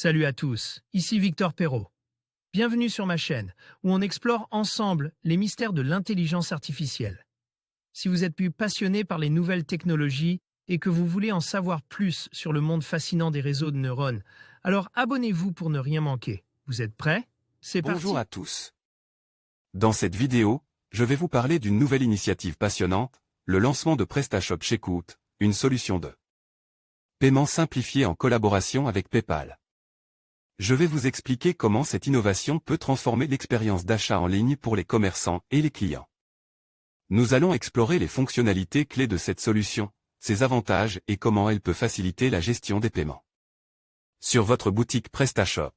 Salut à tous, ici Victor Perrault. Bienvenue sur ma chaîne, où on explore ensemble les mystères de l'intelligence artificielle. Si vous êtes plus passionné par les nouvelles technologies et que vous voulez en savoir plus sur le monde fascinant des réseaux de neurones, alors abonnez-vous pour ne rien manquer. Vous êtes prêts? C'est parti. Bonjour à tous. Dans cette vidéo, je vais vous parler d'une nouvelle initiative passionnante, le lancement de PrestaShop Checkout, une solution de paiement simplifié en collaboration avec PayPal. Je vais vous expliquer comment cette innovation peut transformer l'expérience d'achat en ligne pour les commerçants et les clients. Nous allons explorer les fonctionnalités clés de cette solution, ses avantages et comment elle peut faciliter la gestion des paiements sur votre boutique PrestaShop.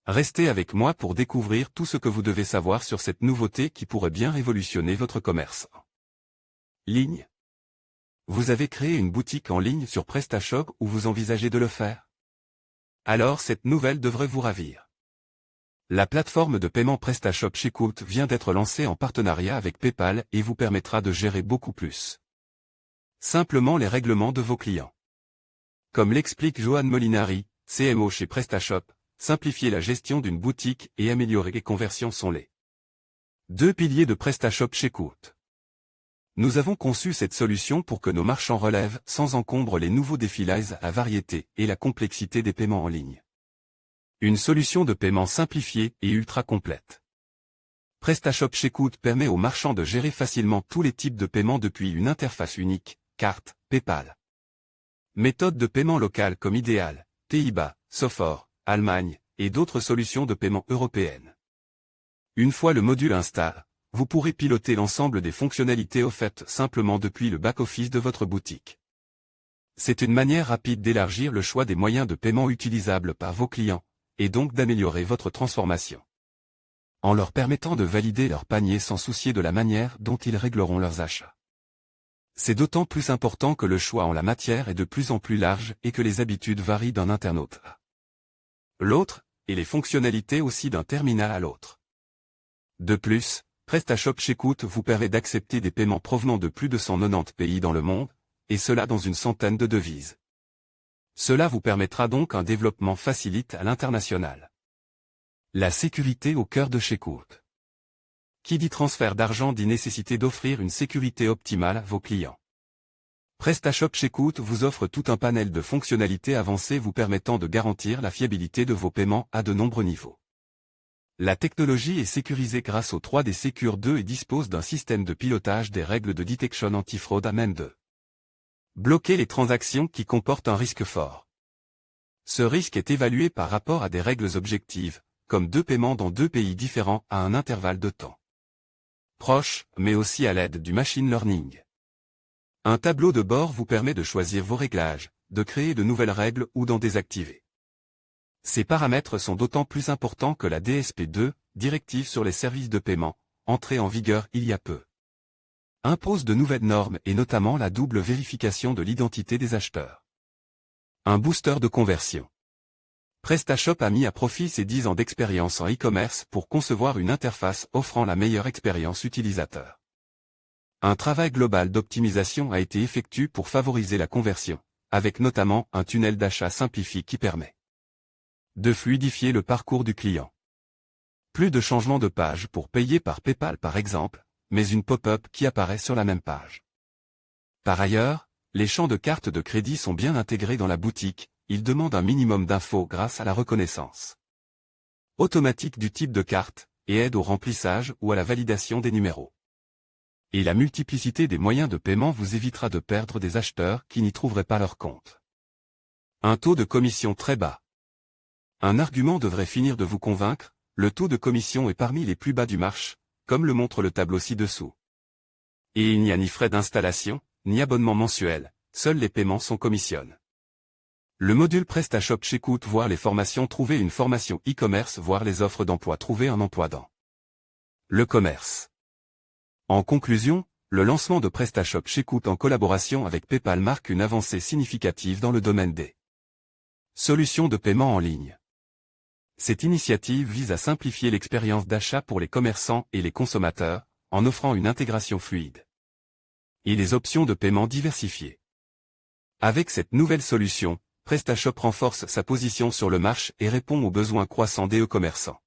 Restez avec moi pour découvrir tout ce que vous devez savoir sur cette nouveauté qui pourrait bien révolutionner votre commerce en ligne. Vous avez créé une boutique en ligne sur PrestaShop ou vous envisagez de le faire? Alors cette nouvelle devrait vous ravir. La plateforme de paiement PrestaShop Checkout vient d'être lancée en partenariat avec PayPal et vous permettra de gérer beaucoup plus simplement les règlements de vos clients. Comme l'explique Johan Molinari, CMO chez PrestaShop, simplifier la gestion d'une boutique et améliorer les conversions sont les deux piliers de PrestaShop Checkout. Nous avons conçu cette solution pour que nos marchands relèvent sans encombre les nouveaux défis liés à la variété et la complexité des paiements en ligne. Une solution de paiement simplifiée et ultra complète. PrestaShop Checkout permet aux marchands de gérer facilement tous les types de paiements depuis une interface unique, carte, PayPal. Méthode de paiement locale comme Ideal, TIBA, Sofor, Allemagne, et d'autres solutions de paiement européennes. Une fois le module installé, vous pourrez piloter l'ensemble des fonctionnalités offertes simplement depuis le back-office de votre boutique. C'est une manière rapide d'élargir le choix des moyens de paiement utilisables par vos clients, et donc d'améliorer votre transformation. En leur permettant de valider leur panier sans soucier de la manière dont ils régleront leurs achats. C'est d'autant plus important que le choix en la matière est de plus en plus large et que les habitudes varient d'un internaute à l'autre, et les fonctionnalités aussi d'un terminal à l'autre. De plus, PrestaShop Checkout vous permet d'accepter des paiements provenant de plus de 190 pays dans le monde, et cela dans une centaine de devises. Cela vous permettra donc un développement facilité à l'international. La sécurité au cœur de Checkout. Qui dit transfert d'argent dit nécessité d'offrir une sécurité optimale à vos clients. PrestaShop Checkout vous offre tout un panel de fonctionnalités avancées vous permettant de garantir la fiabilité de vos paiements à de nombreux niveaux. La technologie est sécurisée grâce au 3D Secure 2 et dispose d'un système de pilotage des règles de detection anti-fraude à même de bloquer les transactions qui comportent un risque fort. Ce risque est évalué par rapport à des règles objectives, comme 2 paiements dans 2 pays différents à un intervalle de temps proche, mais aussi à l'aide du machine learning. Un tableau de bord vous permet de choisir vos réglages, de créer de nouvelles règles ou d'en désactiver. Ces paramètres sont d'autant plus importants que la DSP2, Directive sur les services de paiement, entrée en vigueur il y a peu, impose de nouvelles normes et notamment la double vérification de l'identité des acheteurs. Un booster de conversion. PrestaShop a mis à profit ses 10 ans d'expérience en e-commerce pour concevoir une interface offrant la meilleure expérience utilisateur. Un travail global d'optimisation a été effectué pour favoriser la conversion, avec notamment un tunnel d'achat simplifié qui permet de fluidifier le parcours du client. Plus de changements de page pour payer par PayPal par exemple, mais une pop-up qui apparaît sur la même page. Par ailleurs, les champs de carte de crédit sont bien intégrés dans la boutique, ils demandent un minimum d'infos grâce à la reconnaissance automatique du type de carte, et aident au remplissage ou à la validation des numéros. Et la multiplicité des moyens de paiement vous évitera de perdre des acheteurs qui n'y trouveraient pas leur compte. Un taux de commission très bas. Un argument devrait finir de vous convaincre, le taux de commission est parmi les plus bas du marché, comme le montre le tableau ci-dessous. Et il n'y a ni frais d'installation, ni abonnement mensuel, seuls les paiements sont commissionnés. Le module PrestaShop Checkout voir les formations trouver une formation e-commerce voir les offres d'emploi trouver un emploi dans le commerce. En conclusion, le lancement de PrestaShop Checkout en collaboration avec PayPal marque une avancée significative dans le domaine des solutions de paiement en ligne. Cette initiative vise à simplifier l'expérience d'achat pour les commerçants et les consommateurs, en offrant une intégration fluide et des options de paiement diversifiées. Avec cette nouvelle solution, PrestaShop renforce sa position sur le marché et répond aux besoins croissants des e-commerçants.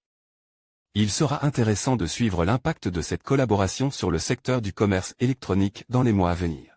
Il sera intéressant de suivre l'impact de cette collaboration sur le secteur du commerce électronique dans les mois à venir.